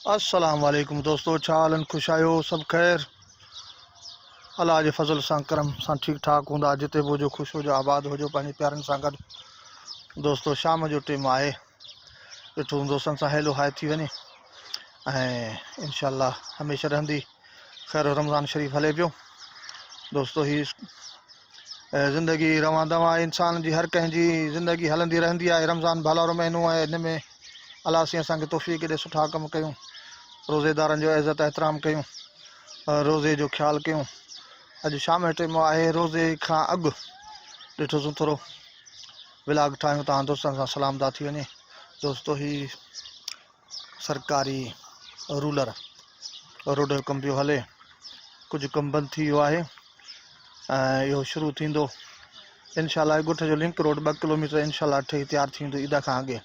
अस्सलाम वालेकुम दोस्तों, छा हालनि? ख़ुशि आहियो? सभु ख़ैर? अलाह जे फज़ल सां करम सां ठीकु ठाक हूंदा। जिते बि हुजो ख़ुशि हुजो, आबाद हुजो पंहिंजे प्यारनि सां गॾु। दोस्तों शाम जो टाइम आहे, ॾिठो दोस्तनि सां हेलो हाय थी वञे ऐं इंशाअल्लाह हमेशह रहंदी ख़ैर। रमज़ान शरीफ़ हले पियो दोस्तों। ही ज़िंदगी रवां दवां इंसान जी, हर कंहिंजी ज़िंदगी हलंदी रहंदी आहे। रमज़ान भलारो महीनो आहे, हिन में अलाह साईं असांखे तौफ़ीक़ ॾे, सुठा कम कयूं, रोज़ेदारनि जो इज़त एहतराम कयूं, रोज़े जो ख़्यालु कयूं। अॼु शाम जो टाइम आहे, रोज़े खां अॻु ॾिठोसीं थोरो व्लॉग ठाहियूं, तव्हां दोस्तनि सां सलामदा थी वञे। दोस्तों ही सरकारी रूलर रोड जो कमु पियो हले, कुझु कमु बंदि थी वियो आहे ऐं इहो शुरू थींदो इंशाअल्लाह। ॻुठ जो लिंक रोड 2 किलोमीटर इंशाअल्लाह ठही तयारु थींदो ईद खां अॻे।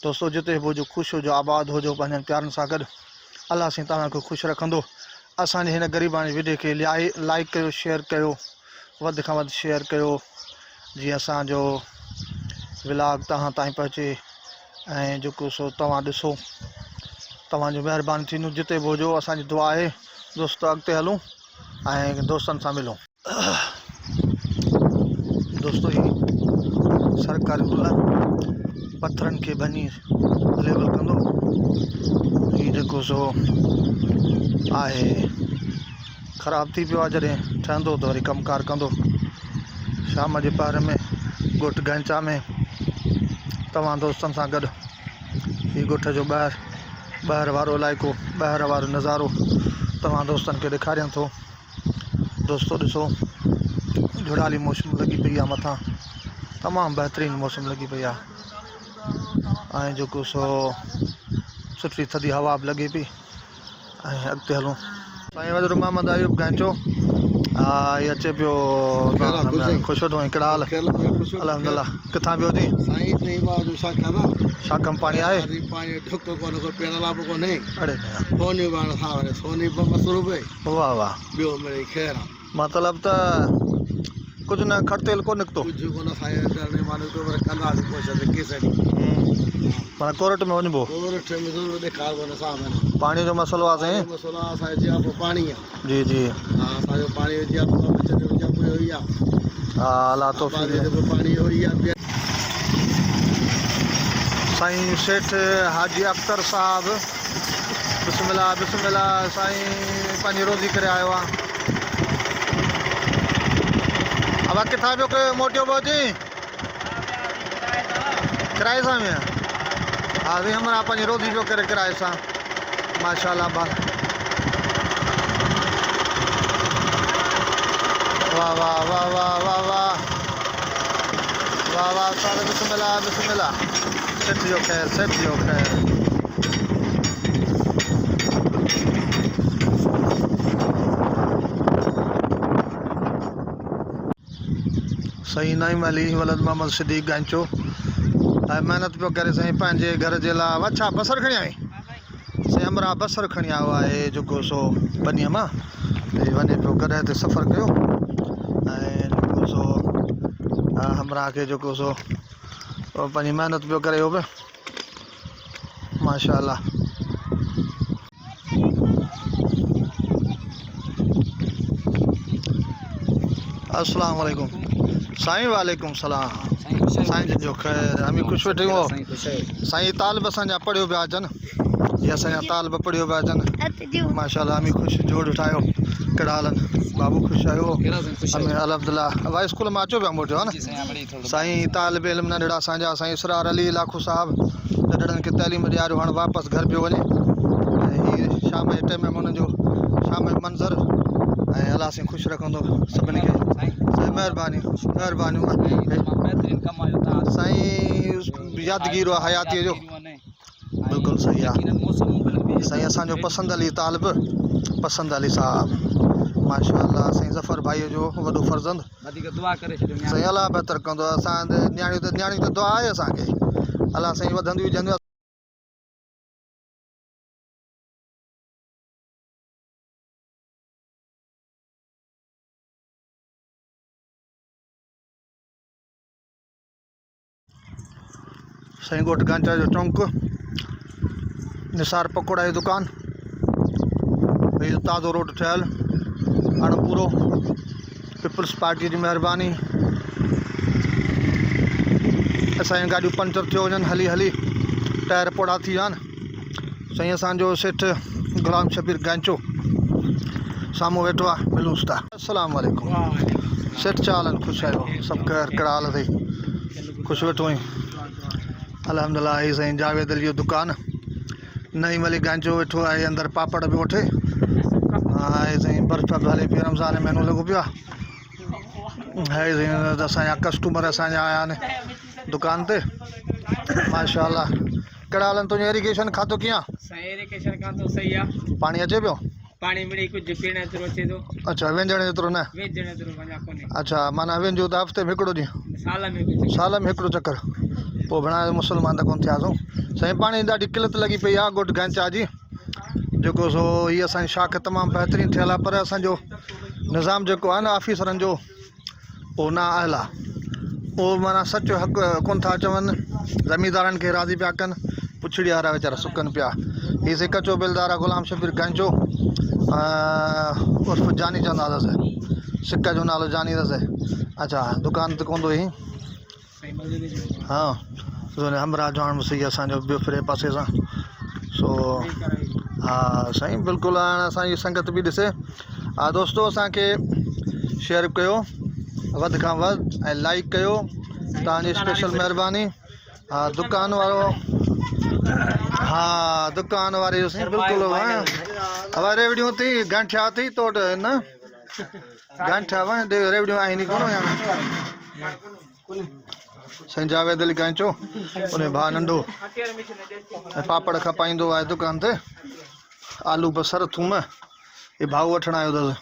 दोस्तों जिते बि हुजो ख़ुशि हुजो, आबाद हुजो पंहिंजनि प्यारनि सां गॾु। अलाह साईं तव्हांखे ख़ुशि रखंदो। असांजे हिन ग़रीबाणी वीडियो खे लाइक कयो, शेयर कयो, वधि खां वधि शेयर कयो, जीअं असांजो व्लॉग तव्हां ताईं पहुचे ऐं जेको सो तव्हां ॾिसो, तव्हांजो महिरबानी थींदो। जिते बि हुजो असांजी दुआ आहे दोस्तों, अॻिते हलूं ऐं दोस्तनि सां मिलूं। दोस्तों ही सरकारी रूलर पत्थरनि खे भञी लेवल कंदो। हीउ जेको सो आहे ख़राबु थी पियो आहे, जॾहिं ठहंदो त वरी कमुकारु कंदो। शाम जे पहर में ॻोठ गंचा में तव्हां दोस्तनि सां गॾु हीउ ॻोठ जो ॿाहिरि वारो इलाइक़ो, ॿाहिरि वारो नज़ारो तव्हां दोस्तनि खे ॾेखारियां थो। दोस्तों ॾिसो, झुड़ाली मौसम लॻी पई आहे मथां, तमामु बहितरीनु मौसम लॻी पई आहे ऐं जेको सो सुठी थधी हवा बि लॻे पई। ऐं अॻिते हलूं। साईं वज़ीर मोहम्मद अयूब गैंचो ये अचे पियो। ख़ुशि वठो कहिड़ा हाल? अल्हम्दुलिल्लाह। किथां पियो थी? छा कमु पाणी आहे? वाह वाह, मतिलबु त कुझु न खड़तेल को निकितो, माना कोर्ट में वञिबो। पाणी जो मसइलो आहे साईं? जी जी, हा अलाह तौफ़ीक़ ॾे। साईं सेठ हाजी अख्तर साहब, बिस्मिल्लाह बिस्मिल्लाह। साईं पंहिंजी रोज़ी करे आयो आहे। अब किथां पियो मोटियो पियो अची? किराए सां में? हा साईं, हमारा पंहिंजी रोज़ी पियो करे किराए सां, माशाअल्लाह। वाह वाह वाह वाह वाह वाह वाह वाह साल, बिस्मिल्लाह बिस्मिल्लाह। सेठ जो ख़ैर, सेठ जो ख़ैर। साईं नाइम अली वलद मोहम्मद सिद्दीक़ गैंचो ऐं महिनत पियो करे साईं पंहिंजे घर जे लाइ। अच्छा बसर खणी आई साईं? अमरा बसर खणी आयो आहे जेको सो बनीअ मां, वञे पियो गॾे ते सफ़र कयो ऐं जेको सो हमरा खे जेको सो पंहिंजी महिनत पियो करे हो बि, माशाअल्लाह। अस्सलाम वालेकुम साईं। वालेकुम सलाम साईं जो ख़ैर। हमें ख़ुशि वेठी हो साईं। तालिब असांजा पढ़ियो पिया अचनि, ये असांजा तालिब पढ़ियो पिया अचनि, माशाअल्लाह। हमें ख़ुशि जोड़ ठाहियो। कहिड़ा हालनि बाबू? ख़ुशि आहियो? हमें अल्हम्दुलिल्लाह। वाई स्कूल में अचो पिया मोटियो है न साईं? तालिब इल्म नंढड़ा असांजा साईं इसरार अली लाखू साहब, नंढड़नि खे तइलीम ॾियारियो, हाणे वापसि घर पियो वञे। ऐं हीअ शाम जे टाइम में हुननि जो शाम जो मंज़र ऐं अलाह साईं ख़ुशि रखंदो सभिनी खे। साईं महिरबानी महिरबानी साईं, यादगीर आहे हयातीअ जो। बिल्कुलु सही आहे साईं। असांजो पसंदि अली तालिब, पसंदि अली साहब, माशाअल्लाह। साईं ज़फ़र भाई जो वॾो फर्ज़ंद, साईं अलाह बहितर कंदो। असां न्याणी त दुआ आहे असांखे, अलाह साईं वधंदियूं हुजंदियूं। साईं ॻोठ गांचा जो चौंक निसार पकोड़ा जी दुकान। ताज़ो रोड ठहियल अणपूरो पीपल्स पार्टी की मेहरबानी। असांजी गाड़ियूं पंचर थियो वञनि हली हली टायर पोड़ा थी विया आहिनि। साईं असांजो सेठ गुलाम शबीर गैंचो साम्हूं वेठो आहे, मिलूंस था। अस्सलाम वालेकुम सेठ, चाल आहिनि? ख़ुशि आहियो? सभु ख़ैर? कहिड़ा हाल अथई? ख़ुशि वेठो आहीं? अल्हम्दुलिल्लाह। ही साईं जावेद अली जो दुकान। नई मली गैंचो वेठो आहे अंदरि पापड़ बि वठे। हा साईं, बर्फ़ बि हले पई, रमज़ान महीनो लॻो पियो आहे। है साईं, असांजा कस्टमर असांजा आया आहिनि दुकान ते माशाअल्लाह। कहिड़ा हाल आहिनि? तुंहिंजो इरिगेशन खातो कीअं आहे? इरिगेशन खातो सही आहे। पाणी अचे पियो? पाणी मिड़ी कुझु पीअण एतिरो अचे थो। अच्छा, वेंजण एतिरो न? वेचण एतिरो वञा कोन्हे। अच्छा, माना वेंजो त हफ़्ते में हिकिड़ो ॾींहुं? साल में हिकिड़ो चकर। पोइ भेण मुस्लमान त कोन थियासीं साईं। पाणी जी ॾाढी किल्लत लॻी पई आहे ॻोठ गैंचा जी। जेको सो हीअ असांजी शाख तमामु बहितरीनु ठहियल आहे, पर असांजो निज़ाम जेको आहे न ऑफिसरनि जो उहो ना आयल आहे। उहो माना सचो हक़ कोन था चवनि, ज़मींदारनि खे राज़ी पिया कनि, पुछड़ी वारा वीचारा सुकनि पिया। हीअ से कचो बिलदार आहे गुलाम शबीर गैंचो उर्फ़ जानी चवंदा हुआसीं, सिक जो नालो जानी अथसि। अच्छा, दुकान ते कोन थो ही? हा, हमरा जो हाणे सही असांजो ॿियो फिरे पासे सां सो। हा साईं, बिल्कुलु। हाणे असांजी संगत बि ॾिसे। हा दोस्तो, असांखे शेयर कयो वधि खां वधि ऐं लाइक कयो, तव्हांजी स्पेशल महिरबानी। हा दुकान वारो, हा दुकान वारे जो साईं बिल्कुलु। हवा रेवड़ियूं थी गांठिया थी तो न गांठिया रेवड़ियूं आहिनि कोन साईं जावेद अली गैंचो, उन भाउ नंढो ऐं पापड़ खपाईंदो आहे दुकान ते। आलू बसर थूम ये भाउ वठण आयो अथसि।